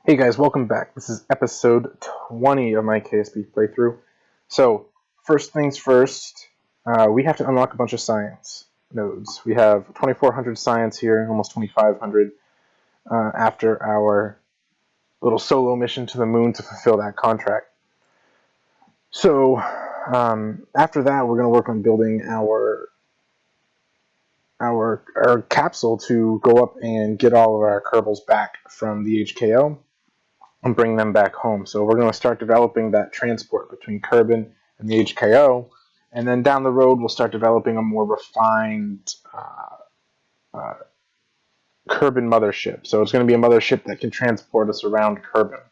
Hey guys, welcome back. This is episode 20 of my KSP playthrough. So, first things first, we have to unlock a bunch of science nodes. We have 2400 science here, almost 2500 after our little solo mission to the moon to fulfill that contract. So, after that, we're going to work on building our capsule to go up and get all of our Kerbals back from the HKO and bring them back home. So we're going to start developing that transport between Kerbin and the HKO, and then down the road we'll start developing a more refined Kerbin mothership. So it's going to be a mothership that can transport us around Kerbin,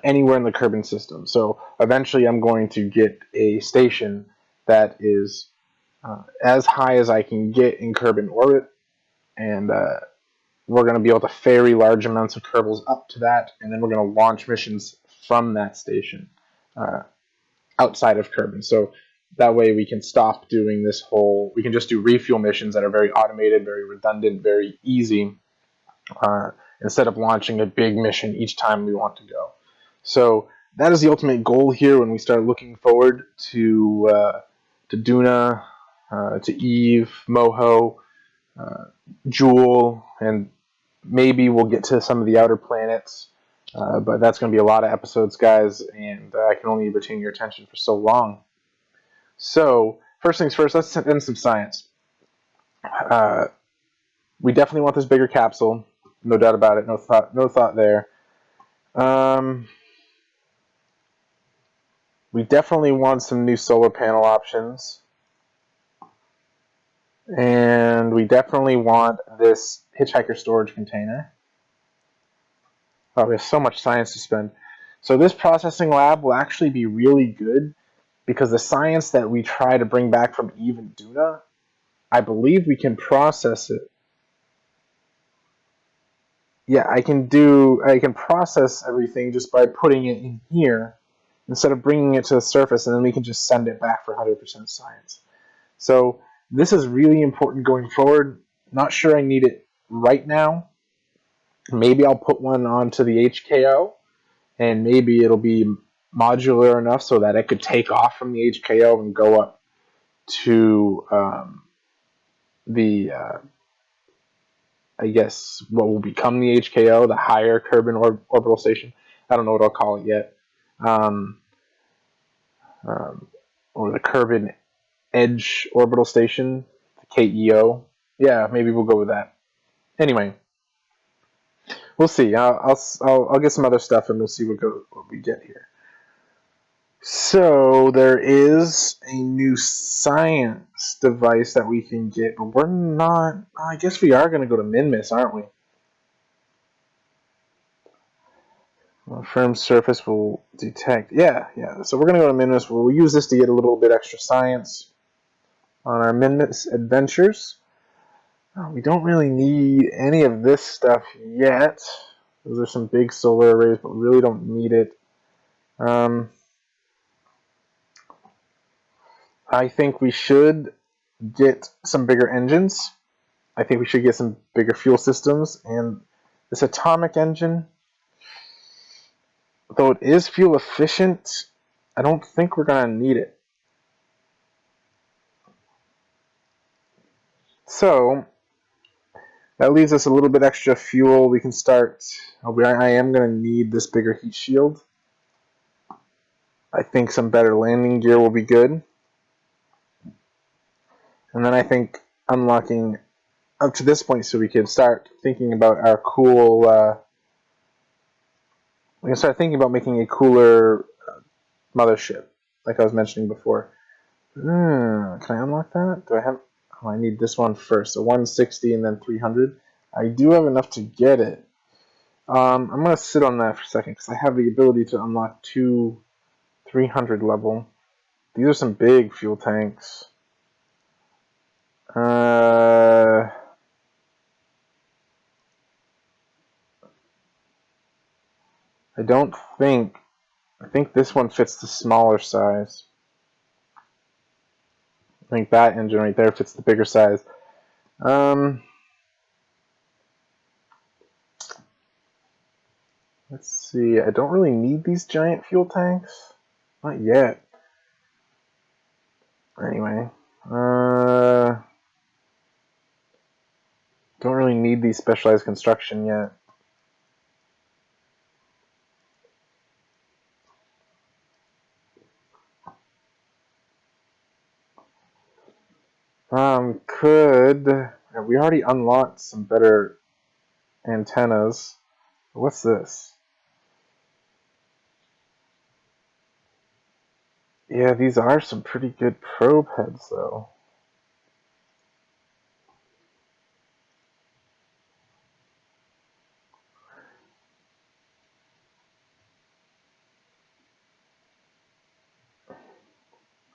anywhere in the Kerbin system. So eventually I'm going to get a station that is as high as I can get in Kerbin orbit, and we're going to be able to ferry large amounts of Kerbals up to that, and then we're going to launch missions from that station outside of Kerbin. So that way we can stop doing this whole, we can just do refuel missions that are very automated, very redundant, very easy, instead of launching a big mission each time we want to go. So that is the ultimate goal here when we start looking forward to Duna, to Eve, Moho, Jewel, and maybe we'll get to some of the outer planets, but that's going to be a lot of episodes, guys, and I can only retain your attention for so long. So, first things first, let's send in some science. We definitely want this bigger capsule, no doubt about it, no thought there. We definitely want some new solar panel options. And we definitely want this hitchhiker storage container. Oh, we have so much science to spend. So this processing lab will actually be really good because the science that we try to bring back from Eve and Duna, I believe we can process it. Yeah, I can process everything just by putting it in here instead of bringing it to the surface, and then we can just send it back for 100% science. So this is really important going forward. Not sure I need it right now. Maybe I'll put one onto the HKO, and maybe it'll be modular enough so that it could take off from the HKO and go up to the I guess what will become the HKO, the higher Kerbin orbital station. I don't know what I'll call it yet, um, or the Kerbin Edge orbital station, the KEO. Yeah, maybe we'll go with that. Anyway, we'll see. I'll get some other stuff and we'll see what we get here. So there is a new science device that we can get, but we're not. I guess we are going to go to Minmus, aren't we? A firm surface will detect. Yeah. So we're going to go to Minmus. We'll use this to get a little bit extra science on our Minmus adventures. We don't really need any of this stuff yet. Those are some big solar arrays, but we really don't need it. I think we should get some bigger engines. I think we should get some bigger fuel systems. And this atomic engine, though it is fuel efficient, I don't think we're going to need it. So that leaves us a little bit extra fuel. We can start. I am going to need this bigger heat shield. I think some better landing gear will be good. And then I think unlocking up to this point so we can start thinking about our cool. We can start thinking about making a cooler mothership, like I was mentioning before. Can I unlock that? Do I have? Oh, I need this one first. So 160 and then 300. I do have enough to get it. I'm going to sit on that for a second because I have the ability to unlock two 300 level. These are some big fuel tanks. I don't think. I think this one fits the smaller size. I think that engine right there fits the bigger size. Let's see. I don't really need these giant fuel tanks. Not yet. Anyway. Don't really need these specialized construction yet. We already unlocked some better antennas. What's this? Yeah, these are some pretty good probe heads, though.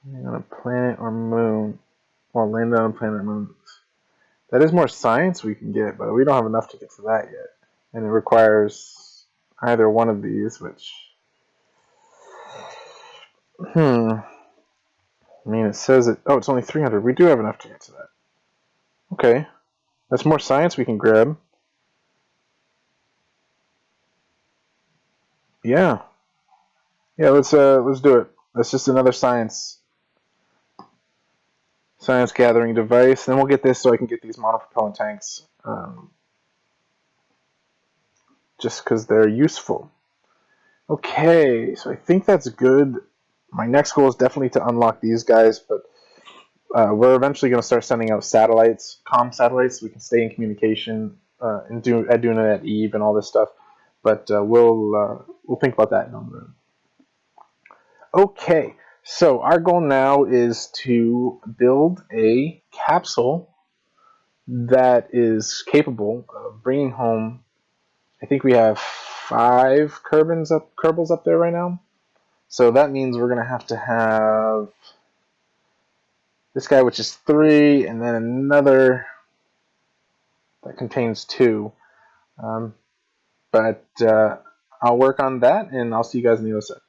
On a planet or moon. Well, land on a planet or moon. That is more science we can get, but we don't have enough to get to that yet. And it requires either one of these, which... I mean, it says it... Oh, it's only 300. We do have enough to get to that. Okay. That's more science we can grab. Yeah. Yeah, let's do it. That's just another science gathering device. Then we'll get this so I can get these monopropellant tanks. Just because they're useful. Okay, so I think that's good. My next goal is definitely to unlock these guys, but we're eventually going to start sending out satellites, comm satellites, so we can stay in communication and doing it at Eve and all this stuff. But we'll think about that down the road. Okay, so our goal now is to build a capsule that is capable of bringing home. I think we have 5 Kerbals up there right now. So that means we're going to have this guy, which is 3, and then another that contains 2. But I'll work on that, and I'll see you guys on the other side.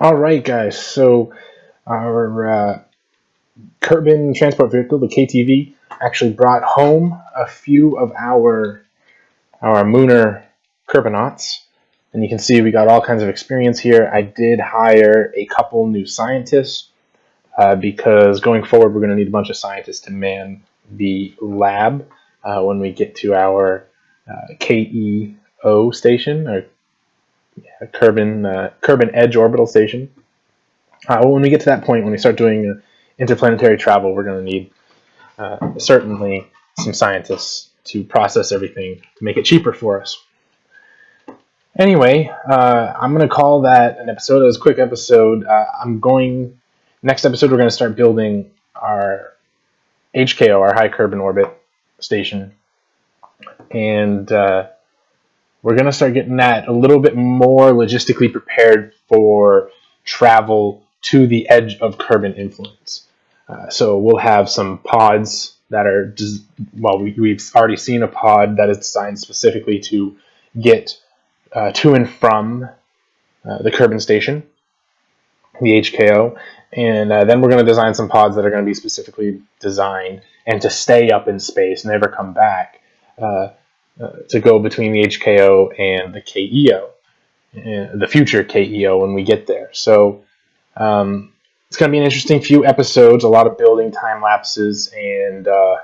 All right, guys. So our Kerbin Transport Vehicle, the KTV, actually brought home a few of our Mooner Kerbinauts. And you can see we got all kinds of experience here. I did hire a couple new scientists because going forward, we're going to need a bunch of scientists to man the lab when we get to our KEO station, or Kerbin Edge Orbital Station. When we get to that point, when we start doing interplanetary travel, we're going to need certainly some scientists to process everything to make it cheaper for us. Anyway, I'm going to call that an episode. It was a quick episode. Next episode, we're going to start building our HKO, our High Kerbin Orbit Station. And we're going to start getting that a little bit more logistically prepared for travel to the edge of Kerbin influence. So we'll have some pods that are, we've already seen a pod that is designed specifically to get to and from the Kerbin station, the HKO, and then we're going to design some pods that are going to be specifically designed and to stay up in space, never come back, to go between the HKO and the KEO, the future KEO when we get there. So it's going to be an interesting few episodes, a lot of building time lapses, and a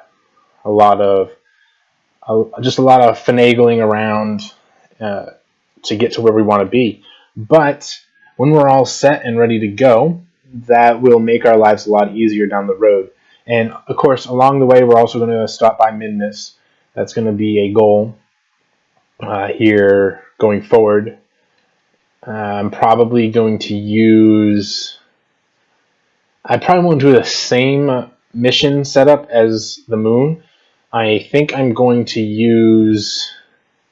lot of finagling around to get to where we want to be. But when we're all set and ready to go, that will make our lives a lot easier down the road. And of course, along the way, we're also going to stop by Minmus. That's going to be a goal here going forward. I'm probably going to use. I probably won't do the same mission setup as the moon. I think I'm going to use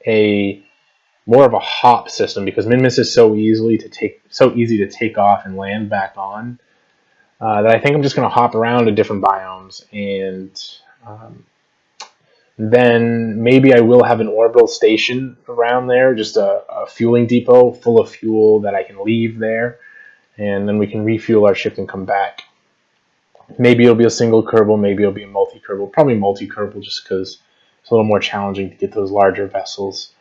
more of a hop system because Minmus is so easy to take off and land back on that I think I'm just going to hop around to different biomes, and then maybe I will have an orbital station around there, just a fueling depot full of fuel that I can leave there, and then we can refuel our ship and come back. Maybe it'll be a single Kerbal, maybe it'll be a multi-Kerbal, probably multi-Kerbal just because it's a little more challenging to get those larger vessels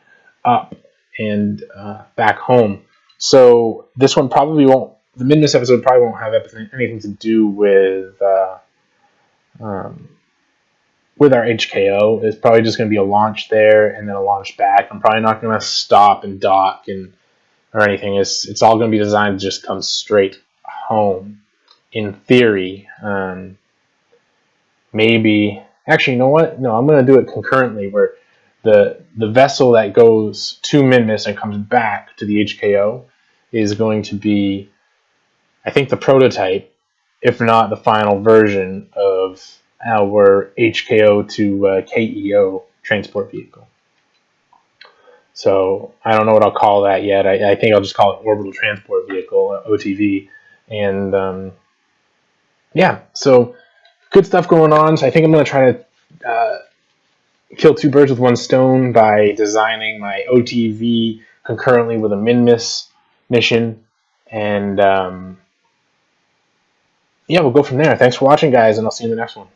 up and back home. So this one probably won't. The Minmus episode probably won't have anything to do with our HKO. It's probably just going to be a launch there and then a launch back. I'm probably not going to stop and dock or anything. It's all going to be designed to just come straight home. In theory, maybe. Actually, you know what? No, I'm going to do it concurrently, where the vessel that goes to Minmus and comes back to the HKO is going to be, I think, the prototype, if not the final version of our HKO to KEO transport vehicle. So I don't know what I'll call that yet. I think I'll just call it Orbital Transport Vehicle, OTV. And yeah, so good stuff going on. So I think I'm going to try to kill two birds with one stone by designing my OTV concurrently with a Minmus mission. And yeah, we'll go from there. Thanks for watching, guys, and I'll see you in the next one.